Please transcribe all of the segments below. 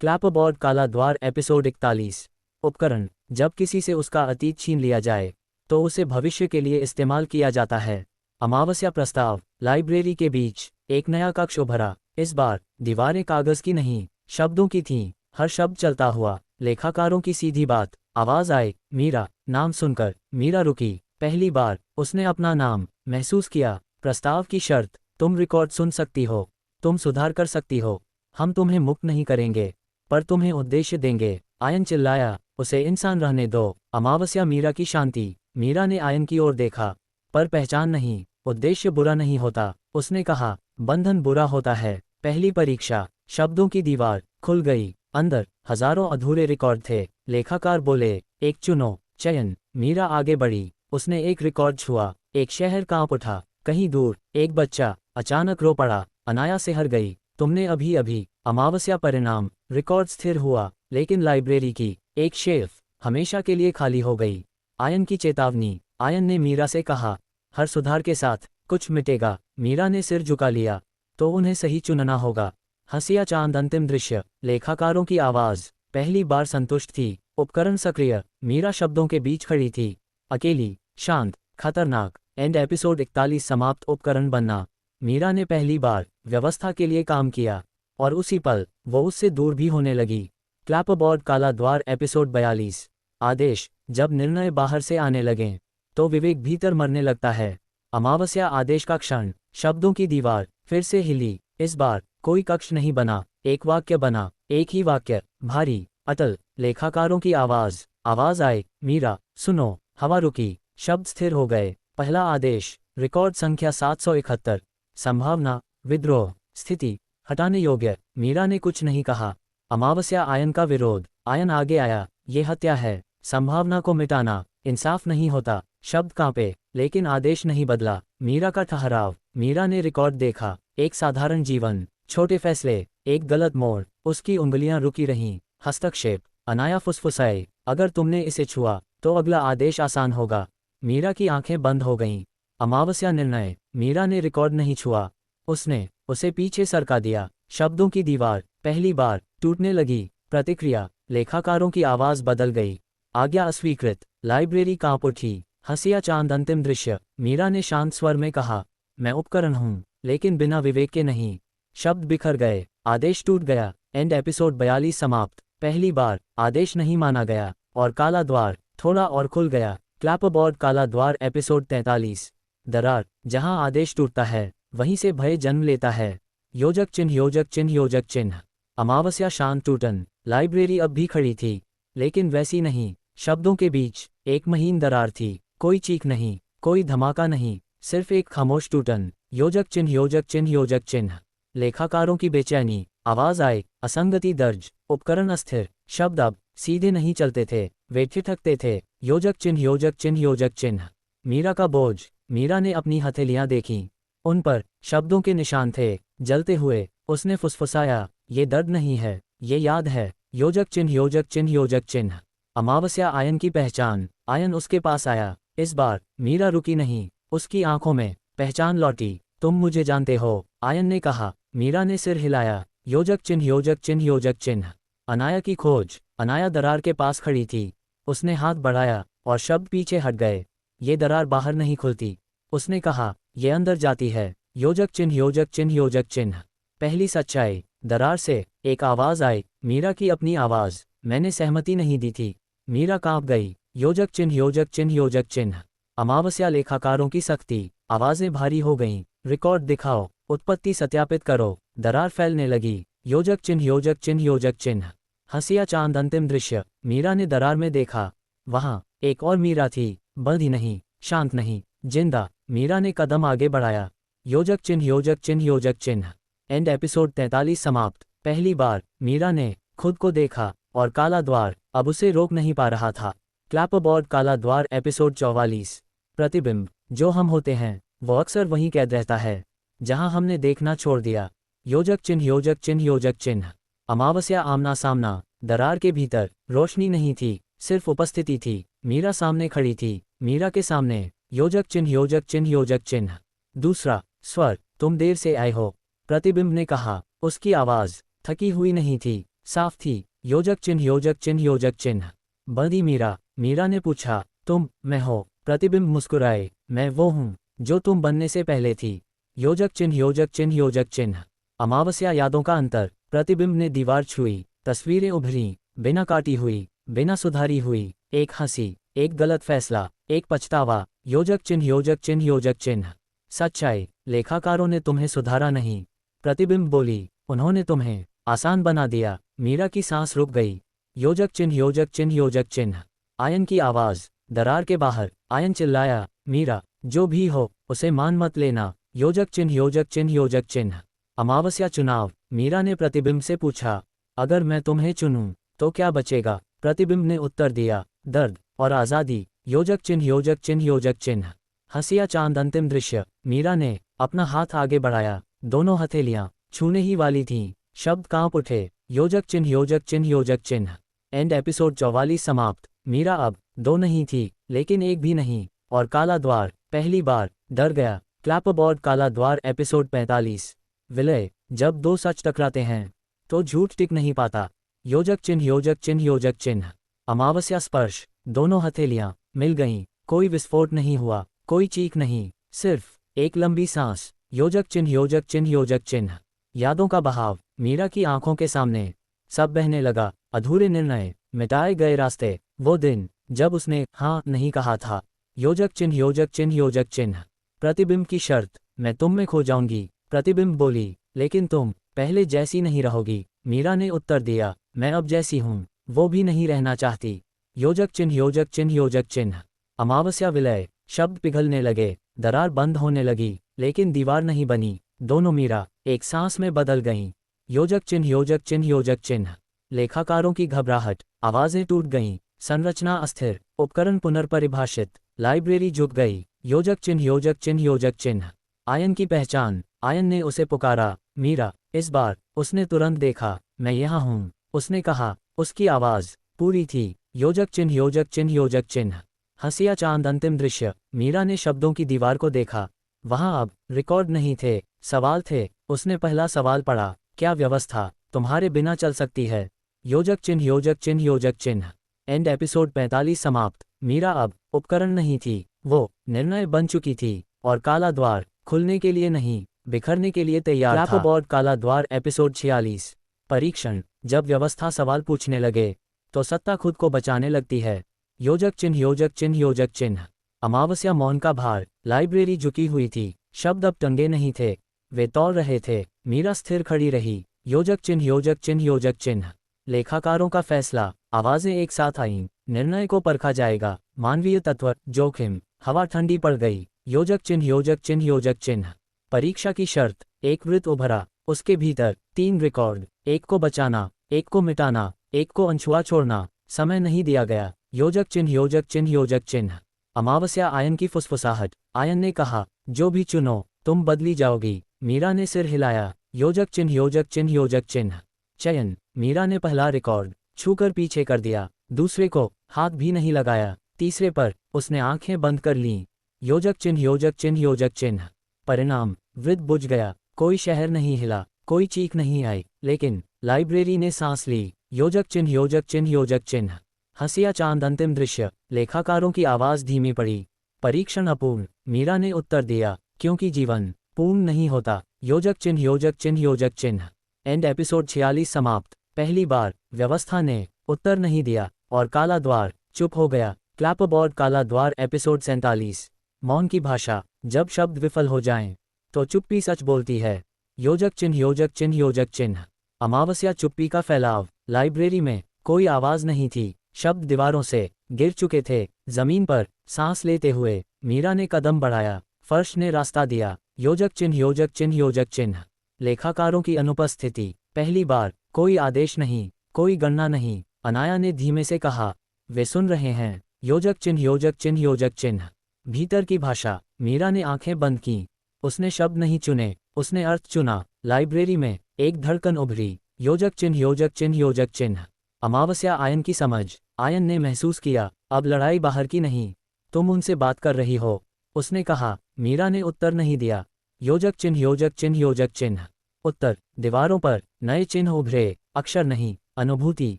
Clapboard काला द्वार episode 41। उपकरण। जब किसी से उसका अतीत छीन लिया जाए तो उसे भविष्य के लिए इस्तेमाल किया जाता है। अमावस्या प्रस्ताव। लाइब्रेरी के बीच एक नया कक्ष उभरा। इस बार दीवारें कागज की नहीं, शब्दों की थीं। हर शब्द चलता हुआ, लेखाकारों की सीधी बात। आवाज आए, मीरा। नाम सुनकर मीरा रुकी। पहली बार उसने अपना नाम महसूस किया। प्रस्ताव की शर्त, तुम रिकॉर्ड सुन सकती हो, तुम सुधार कर सकती हो, हम तुम्हें मुक्त नहीं करेंगे, पर तुम्हें उद्देश्य देंगे। आयन चिल्लाया, उसे इंसान रहने दो। अमावस्या मीरा की शांति। मीरा ने आयन की ओर देखा, पर पहचान नहीं। उद्देश्य बुरा नहीं होता, उसने कहा, बंधन बुरा होता है। पहली परीक्षा। शब्दों की दीवार खुल गई। अंदर हजारों अधूरे रिकॉर्ड थे। लेखाकार बोले, एक चुनो। चयन। मीरा आगे बढ़ी। उसने एक रिकॉर्ड छुआ। एक शहर कांप उठा। कहीं दूर एक बच्चा अचानक रो पड़ा। अनाया से हर गई, तुमने अभी अभी। अमावस्या परिणाम। रिकॉर्ड स्थिर हुआ, लेकिन लाइब्रेरी की एक शेल्फ हमेशा के लिए खाली हो गई। आयन की चेतावनी। आयन ने मीरा से कहा, हर सुधार के साथ कुछ मिटेगा। मीरा ने सिर झुका लिया, तो उन्हें सही चुनना होगा। हंसिया चांद अंतिम दृश्य। लेखाकारों की आवाज पहली बार संतुष्ट थी। उपकरण सक्रिय। मीरा शब्दों के बीच खड़ी थी, अकेली, शांत, खतरनाक। एंड एपिसोड 41 समाप्त। उपकरण बनना। मीरा ने पहली बार व्यवस्था के लिए काम किया, और उसी पल वो उससे दूर भी होने लगी। क्लैपबोर्ड काला द्वार एपिसोड 42। आदेश। जब निर्णय बाहर से आने लगें तो विवेक भीतर मरने लगता है। अमावस्या आदेश का क्षण। शब्दों की दीवार फिर से हिली। इस बार कोई कक्ष नहीं बना, एक वाक्य बना। एक ही वाक्य, भारी, अटल। लेखाकारों की आवाज। आवाज आए, मीरा सुनो। हवा रुकी, शब्द स्थिर हो गए। पहला आदेश। रिकॉर्ड संख्या 771। संभावना, विद्रोह, स्थिति, हटाने योग्य। मीरा ने कुछ नहीं कहा। अमावस्या आयन का विरोध। आयन आगे आया, ये हत्या है। संभावना को मिटाना इंसाफ नहीं होता। शब्द कांपे, लेकिन आदेश नहीं बदला। मीरा का ठहराव। मीरा ने रिकॉर्ड देखा। एक साधारण जीवन, छोटे फैसले, एक गलत मोड़। उसकी उंगलियां रुकी रहीं। हस्तक्षेप। अनाया फुसफुसाए, अगर तुमने इसे छुआ तो अगला आदेश आसान होगा। मीरा की आंखें बंद हो गईं। अमावस्या निर्णय। मीरा ने रिकॉर्ड नहीं छुआ, उसने उसे पीछे सरका दिया। शब्दों की दीवार पहली बार टूटने लगी। प्रतिक्रिया। लेखाकारों की आवाज बदल गई। आज्ञा अस्वीकृत। लाइब्रेरी कांप उठी। हंसिया चांद अंतिम दृश्य। मीरा ने शांत स्वर में कहा, मैं उपकरण हूं, लेकिन बिना विवेक के नहीं। शब्द बिखर गए। आदेश टूट गया। एंड एपिसोड 42 समाप्त। पहली बार आदेश नहीं माना गया, और काला द्वार थोड़ा और खुल गया। क्लैपबोर्ड काला द्वार एपिसोड 43। दरार। जहां आदेश टूटता है वहीं से भय जन्म लेता है। योजक चिन्ह, योजक चिन्ह, योजक चिन्ह। अमावस्या शांत टूटन। लाइब्रेरी अब भी खड़ी थी, लेकिन वैसी नहीं। शब्दों के बीच एक महीन दरार थी। कोई चीख नहीं, कोई धमाका नहीं, सिर्फ एक खामोश टूटन। योजक चिन्ह, योजक चिन्ह, योजक चिन्ह। लेखाकारों की बेचैनी। आवाज आए, असंगति दर्ज। उपकरण अस्थिर। शब्द अब सीधे नहीं चलते थे, वे ठिठकते थे। योजक चिन्ह, योजक चिन्ह, योजक चिन्ह। मीरा का बोझ। मीरा ने अपनी हथेलियां देखीं, उन पर शब्दों के निशान थे, जलते हुए। उसने फुसफुसाया, ये दर्द नहीं है, ये याद है। योजक चिन्ह, योजक चिन्ह, योजक चिन्ह। अमावस्या आयन की पहचान। आयन उसके पास आया। इस बार मीरा रुकी नहीं, उसकी आंखों में पहचान लौटी। तुम मुझे जानते हो, आयन ने कहा। मीरा ने सिर हिलाया। योजक चिन्ह, योजक चिन्ह, योजक चिन्ह। अनाया की खोज। अनाया दरार के पास खड़ी थी। उसने हाथ बढ़ाया, और शब्द पीछे हट गए। ये दरार बाहर नहीं खुलती, उसने कहा, ये अंदर जाती है। योजक चिन्ह, योजक चिन्ह, योजक चिन्ह। पहली सच्चाई। दरार से एक आवाज आई, मीरा की अपनी आवाज। मैंने सहमति नहीं दी थी। मीरा कांप गई। योजक चिन्ह, योजक चिन्ह, योजक चिन्ह। अमावस्या लेखाकारों की सख्ती। आवाजें भारी हो गईं। रिकॉर्ड दिखाओ, उत्पत्ति सत्यापित करो। दरार फैलने लगी। योजक चिन्ह, योजक चिन्ह, योजक चिन्ह। हंसिया चांद अंतिम दृश्य। मीरा ने दरार में देखा, वहां एक और मीरा थी, बंधी नहीं, शांत नहीं, जिंदा। मीरा ने कदम आगे बढ़ाया। योजक चिन्ह, योजक चिन्ह, योजक चिन्ह। एंड एपिसोड 43 समाप्त। पहली बार मीरा ने खुद को देखा, और काला द्वार अब उसे रोक नहीं पा रहा था। क्लैपबोर्ड काला द्वार एपिसोड 44। प्रतिबिंब। जो हम होते हैं वो अक्सर वहीं कैद रहता है जहां हमने देखना छोड़ दिया। योजक चिन्ह, योजक चिन्ह, योजक चिन्ह। अमावस्या आमना सामना। दरार के भीतर रोशनी नहीं थी, सिर्फ उपस्थिति थी। मीरा सामने खड़ी थी। मीरा के सामने योजक चिन्ह, योजक चिन्ह, योजक चिन्ह। दूसरा स्वर। तुम देर से आए हो, प्रतिबिंब ने कहा। उसकी आवाज थकी हुई नहीं थी, साफ थी। योजक चिन्ह योजक चिन्ह योजक चिन्ह। बंदी मीरा। मीरा ने पूछा, तुम? मैं हो। प्रतिबिंब मुस्कुराए, मैं वो हूँ जो तुम बनने से पहले थी। योजक चिन्ह योजक चिन्ह योजक चिन्ह। अमावस्या यादों का अंतर। प्रतिबिंब ने दीवार छुई, तस्वीरें उभरी, बिना काटी हुई, बिना सुधारी हुई। एक हंसी, एक गलत फैसला, एक पछतावा। योजक चिन्ह योजक चिन्ह योजक चिन्ह। सच्चाई, लेखाकारों ने तुम्हें सुधारा नहीं। प्रतिबिंब बोली, उन्होंने तुम्हें आसान बना दिया। मीरा की सांस रुक गई। योजक चिन्ह योजक चिन्ह योजक चिन्ह। आयन की आवाज, दरार के बाहर। आयन चिल्लाया, मीरा, जो भी हो उसे मान मत लेना। योजक चिन्ह योजक चिन्ह योजक चिन्ह। अमावस्या चुनाव। मीरा ने प्रतिबिंब से पूछा, अगर मैं तुम्हें चुनूं तो क्या बचेगा? प्रतिबिंब ने उत्तर दिया, दर्द और आज़ादी। योजक चिन्ह योजक चिन्ह योजक चिन्ह। हंसिया चांद अंतिम दृश्य। मीरा ने अपना हाथ आगे बढ़ाया, दोनों हथेलियां छूने ही वाली थीं। शब्द कांप उठे। योजक चिन्ह योजक चिन्ह योजक चिन्ह। एंड एपिसोड 44 समाप्त। मीरा अब 2 नहीं थी, लेकिन 1 भी नहीं। और काला द्वार, पहली बार डर गया। क्लैपबोर्ड काला द्वार एपिसोड 45। विलय। जब 2 सच टकराते हैं तो झूठ टिक नहीं पाता। योजक चिन्ह योजक चिन्ह योजक चिन्ह। अमावस्या स्पर्श। दोनों हथेलियां मिल गईं। कोई विस्फोट नहीं हुआ, कोई चीख नहीं, सिर्फ एक लंबी सांस। योजक चिन्ह योजक चिन्ह योजक चिन्ह। यादों का बहाव। मीरा की आंखों के सामने सब बहने लगा। अधूरे निर्णय, मिटाए गए रास्ते, वो दिन जब उसने हाँ नहीं कहा था। योजक चिन्ह योजक चिन्ह योजक चिन्ह। प्रतिबिंब की शर्त, मैं तुम में खो जाऊंगी। प्रतिबिंब बोली, लेकिन तुम पहले जैसी नहीं रहोगी। मीरा ने उत्तर दिया, मैं अब जैसी हूँ वो भी नहीं रहना चाहती। योजक चिन्ह योजक चिन्ह योजक चिन्ह। अमावस्या विलय। शब्द पिघलने लगे, दरार बंद होने लगी, लेकिन दीवार नहीं बनी। दोनों मीरा एक सांस में बदल गईं। योजक चिन्ह योजक चिन्ह योजक चिन्ह। लेखाकारों की घबराहट, आवाजें टूट गईं, संरचना अस्थिर, उपकरण पुनर्परिभाषित, लाइब्रेरी झुक गई। योजक चिन्ह योजक चिन्ह योजक चिन्ह। आयन की पहचान। आयन ने उसे पुकारा, मीरा। इस बार उसने तुरंत देखा, मैं यहाँ हूँ, उसने कहा। उसकी आवाज पूरी थी। योजक चिन्ह योजक चिन्ह योजक चिन्ह। हंसिया चांद अंतिम दृश्य। मीरा ने शब्दों की दीवार को देखा। वहां अब रिकॉर्ड नहीं थे, सवाल थे। उसने पहला सवाल पढ़ा, क्या व्यवस्था तुम्हारे बिना चल सकती है? योजक चिन्ह योजक चिन्ह योजक चिन्ह। एंड एपिसोड 45 समाप्त। मीरा अब उपकरण नहीं थी, वो निर्णय बन चुकी थी। और काला द्वार खुलने के लिए नहीं, बिखरने के लिए तैयार था। क्लैपबोर्ड काला द्वार एपिसोड 46। परीक्षण। जब व्यवस्था सवाल पूछने लगे तो सत्ता खुद को बचाने लगती है। योजक चिन्ह योजक चिन्ह योजक चिन्ह। अमावस्या मौन का भार। लाइब्रेरी झुकी हुई थी, शब्द अब टंगे नहीं थे, वे तौल रहे थे। मीरा स्थिर खड़ी रही। योजक चिन्ह योजक चिन्ह योजक चिन्ह। लेखाकारों का फैसला। आवाजें एक साथ आईं, निर्णय को परखा जाएगा। मानवीय तत्व, जोखिम। हवा ठंडी पड़ गई। योजक चिन्ह योजक चिन्ह योजक चिन्ह। परीक्षा की शर्त। एक वृत्त उभरा, उसके भीतर 3 रिकॉर्ड, एक को बचाना, एक को मिटाना, एक को अनछुआ छोड़ना। समय नहीं दिया गया। योजक चिन्ह योजक चिन्ह योजक चिन्ह। अमावस्या आयन की फुसफुसाहट। आयन ने कहा, जो भी चुनो तुम बदली जाओगी। मीरा ने सिर हिलाया। योजक चिन्ह योजक चिन्ह योजक चिन्ह। चयन। मीरा ने पहला रिकॉर्ड छूकर पीछे कर दिया, दूसरे को हाथ भी नहीं लगाया, तीसरे पर उसने आंखें बंद कर लीं। योजक चिन्ह योजक चिन्ह योजक चिन्ह। परिणाम। वृत्त बुझ गया। कोई शहर नहीं हिला, कोई चीख नहीं आई, लेकिन लाइब्रेरी ने सांस ली। योजक चिन्ह योजक चिन्ह योजक चिन्ह। हंसिया चांद अंतिम दृश्य। लेखाकारों की आवाज धीमी पड़ी। परीक्षण अपूर्ण। मीरा ने उत्तर दिया, क्योंकि जीवन पूर्ण नहीं होता। योजक चिन्ह योजक चिन्ह योजक चिन्ह। एंड एपिसोड 46 समाप्त। पहली बार व्यवस्था ने उत्तर नहीं दिया और काला द्वार चुप हो गया। क्लैपबोर्ड काला द्वार एपिसोड 47। मौन की भाषा। जब शब्द विफल हो जाएं तो चुप्पी सच बोलती है। योजक चिन्ह योजक चिन्ह योजक चिन्ह। अमावस्या चुप्पी का फैलाव। लाइब्रेरी में कोई आवाज नहीं थी, शब्द दीवारों से गिर चुके थे। जमीन पर सांस लेते हुए मीरा ने कदम बढ़ाया, फर्श ने रास्ता दिया। योजक चिन्ह योजक चिन्ह योजक चिन्ह। लेखाकारों की अनुपस्थिति। पहली बार कोई आदेश नहीं, कोई गणना नहीं। अनाया ने धीमे से कहा, वे सुन रहे हैं। योजक चिन्ह योजक चिन्ह योजक चिन्ह। भीतर की भाषा। मीरा ने आंखें बंद कीं। उसने शब्द नहीं चुने, उसने अर्थ चुना। लाइब्रेरी में एक धड़कन उभरी। योजक चिन्ह योजक चिन्ह योजक चिन्ह। अमावस्या आयन की समझ। आयन ने महसूस किया, अब लड़ाई बाहर की नहीं, तुम उनसे बात कर रही हो, उसने कहा। मीरा ने उत्तर नहीं दिया। योजक चिन्ह योजक चिन्ह योजक चिन्ह। उत्तर। दीवारों पर नए चिन्ह उभरे, अक्षर नहीं, अनुभूति,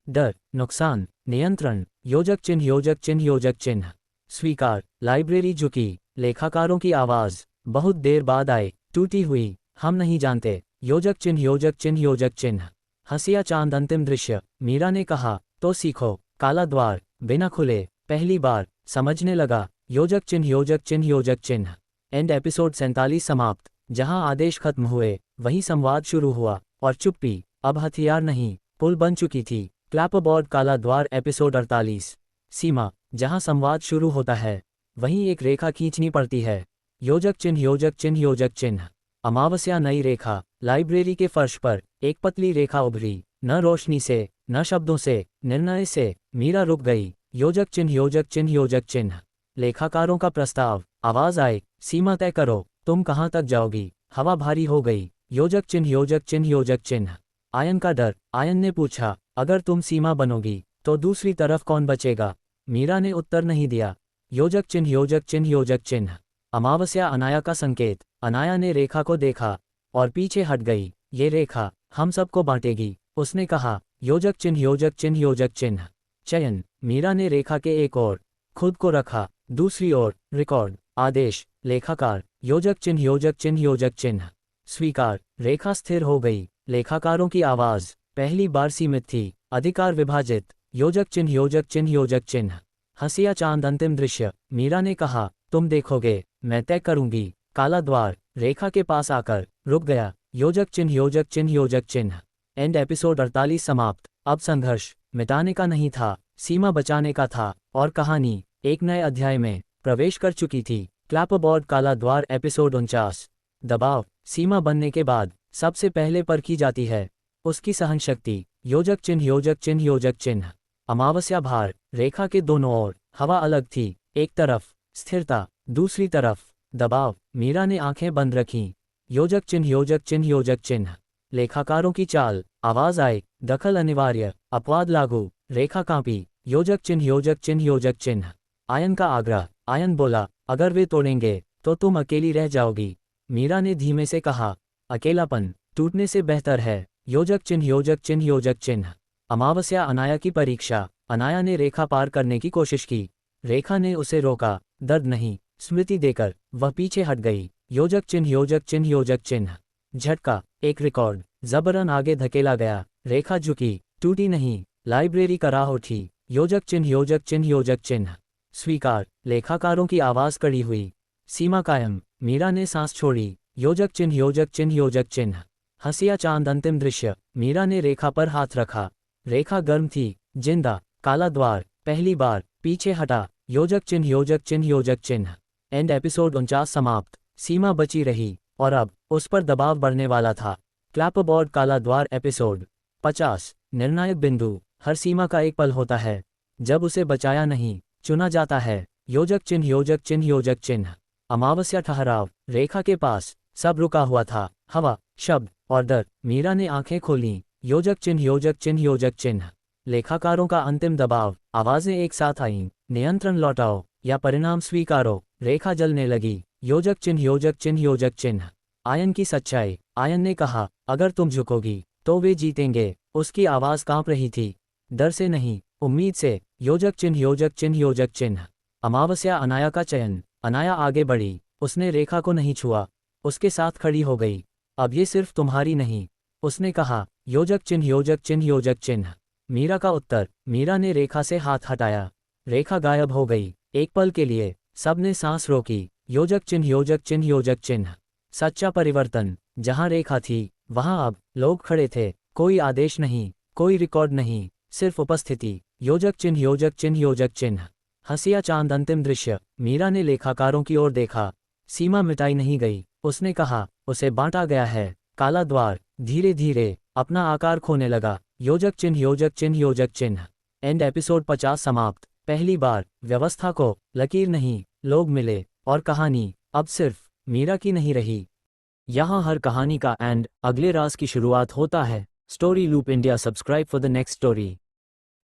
डर, नुकसान, नियंत्रण, योजक चिन्ह योजक चिन्ह योजक चिन्ह। स्वीकार, लाइब्रेरी झुकी, लेखाकारों की आवाज, बहुत देर बाद आए, टूटी हुई, हम नहीं जानते, योजक चिन्ह योजक चिन्ह योजक चिन्ह। हंसिया चांद अंतिम दृश्य, मीरा ने कहा, तो सीखो, काला द्वार, बिना खुले, पहली बार, समझने लगा, योजक चिन्ह योजक चिन्ह योजक चिन्ह। एंड एपिसोड 47 समाप्त। जहां आदेश खत्म हुए वहीं संवाद शुरू हुआ, और चुप्पी, अब हथियार नहीं, पुल बन चुकी थी। क्लैपबोर्ड काला द्वार एपिसोड 48। सीमा, जहां संवाद शुरू होता है वहीं एक रेखा खींचनी पड़ती है, योजक चिन्ह योजक चिन्ह योजक चिन्ह। अमावस्या नई रेखा, लाइब्रेरी के फर्श पर एक पतली रेखा उभरी, न रोशनी से, न शब्दों से, निर्णय से। मीरा रुक गई, योजक चिन्ह योजक चिन्ह योजक चिन्ह। लेखाकारों का प्रस्ताव, आवाज आए, सीमा तय करो, तुम कहाँ तक जाओगी। हवा भारी हो गई, योजक चिन्ह योजक चिन्ह योजक चिन्ह। आयन का डर, आयन ने पूछा, अगर तुम सीमा बनोगी तो दूसरी तरफ कौन बचेगा। मीरा ने उत्तर नहीं दिया, योजक चिन्ह योजक चिन्ह योजक चिन्ह। अमावस्या अनाया का संकेत, अनाया ने रेखा को देखा और पीछे हट गई, ये रेखा हम सबको बांटेगी, उसने कहा, योजक चिन्ह योजक चिन्ह योजक चिन्ह। चयन, मीरा ने रेखा के एक ओर खुद को रखा, दूसरी ओर, रिकॉर्ड, आदेश, लेखाकार, योजक चिन्ह योजक चिन्ह योजक चिन्ह। स्वीकार, रेखा स्थिर हो गई, लेखाकारों की आवाज, पहली बार सीमित थी, अधिकार विभाजित, योजक चिन्ह योजक चिन्ह योजक चिन्ह। हंसिया चांद अंतिम दृश्य, मीरा ने कहा, तुम देखोगे, मैं तय करूंगी। काला द्वार, रेखा के पास आकर रुक गया, योजक चिन्ह योजक चिन्ह योजक चिन्ह। एंड एपिसोड 48 समाप्त। अब संघर्ष मिटाने का नहीं था, सीमा बचाने का था, और कहानी एक नए अध्याय में प्रवेश कर चुकी थी। क्लैपबोर्ड काला द्वार एपिसोड 49। दबाव, सीमा बनने के बाद सबसे पहले परखी जाती है उसकी सहनशक्ति, योजक चिन्ह योजक चिन्ह योजक चिन्ह। अमावस्या भार, रेखा के दोनों ओर, हवा अलग थी, एक तरफ स्थिरता, दूसरी तरफ दबाव। मीरा ने आंखें बंद रखीं, योजक चिन्ह योजक चिन्ह योजक चिन्ह। लेखाकारों की चाल, आवाज आए, दखल अनिवार्य, अपवाद लागू, रेखा कांपी, योजक चिन्ह योजक चिन्ह योजक चिन्ह। आयन का आग्रह, आयन बोला, अगर वे तोड़ेंगे तो तुम अकेली रह जाओगी। मीरा ने धीमे से कहा, अकेलापन टूटने से बेहतर है, योजक चिन्ह योजक चिन्ह योजक चिन्ह। अमावस्या अनाया की परीक्षा, अनाया ने रेखा पार करने की कोशिश की, रेखा ने उसे रोका, दर्द नहीं, स्मृति देकर वह पीछे हट गई, योजक चिन्ह योजक चिन्ह योजक चिन्ह। झटका, एक रिकॉर्ड, जबरन आगे धकेला गया, रेखा झुकी, टूटी नहीं, लाइब्रेरी का राह उठी, योजक चिन्ह योजक चिन्ह योजक चिन्ह। स्वीकार, लेखाकारों की आवाज कड़ी हुई, सीमा कायम। मीरा ने सांस छोड़ी, योजक चिन्ह योजक चिन्ह योजक चिन्ह। हंसिया चांद अंतिम दृश्य, मीरा ने रेखा पर हाथ रखा, रेखा गर्म थी, जिंदा। काला द्वार, पहली बार, पीछे हटा, योजक चिन्ह योजक चिन्ह योजक चिन्ह। एंड एपिसोड 49 समाप्त। सीमा बची रही, और अब उस पर दबाव बढ़ने वाला था। क्लैपबोर्ड काला द्वार एपिसोड 50। निर्णायक बिंदु, हर सीमा का एक पल होता है जब उसे बचाया नहीं, चुना जाता है, योजक चिन्ह योजक चिन्ह योजक चिन्ह। अमावस्या ठहराव, रेखा के पास सब रुका हुआ था, हवा, शब्द और डर। मीरा ने आंखें खोलीं, योजक चिन्ह योजक चिन्ह योजक चिन्ह। लेखाकारों का अंतिम दबाव, आवाजें एक साथ आईं, नियंत्रण लौटाओ या परिणाम स्वीकारो। रेखा जलने लगी, योजक चिन्ह योजक चिन्ह योजक चिन्ह। आयन की सच्चाई, आयन ने कहा, अगर तुम झुकोगी तो वे जीतेंगे। उसकी आवाज कांप रही थी, डर से नहीं, उम्मीद से, योजक चिन्ह योजक चिन्ह योजक चिन्ह। अमावस्या अनाया का चयन, अनाया आगे बढ़ी, उसने रेखा को नहीं छुआ, उसके साथ खड़ी हो गई। अब ये सिर्फ तुम्हारी नहीं, उसने कहा, योजक चिन्ह योजक चिन्ह योजक चिन्ह। मीरा का उत्तर, मीरा ने रेखा से हाथ हटाया, रेखा गायब हो गई। एक पल के लिए सबने सांस रोकी, योजक चिन्ह योजक चिन्ह योजक चिन्ह। सच्चा परिवर्तन, जहां रेखा थी वहां अब लोग खड़े थे, कोई आदेश नहीं, कोई रिकॉर्ड नहीं, सिर्फ उपस्थिति, योजक चिन्ह योजक चिन्ह योजक चिन्ह। हंसिया चांद अंतिम दृश्य, मीरा ने लेखाकारों की ओर देखा, सीमा मिटाई नहीं गई, उसने कहा, उसे बांटा गया है। काला द्वार धीरे धीरे अपना आकार खोने लगा, योजक चिन्ह योजक चिन्ह योजक चिन्ह। एंड एपिसोड 50 समाप्त। पहली बार व्यवस्था को लकीर नहीं, लोग मिले, और कहानी अब सिर्फ मीरा की नहीं रही। यहाँ हर कहानी का एंड अगले राज की शुरुआत होता है। Story loop India, subscribe for the next story.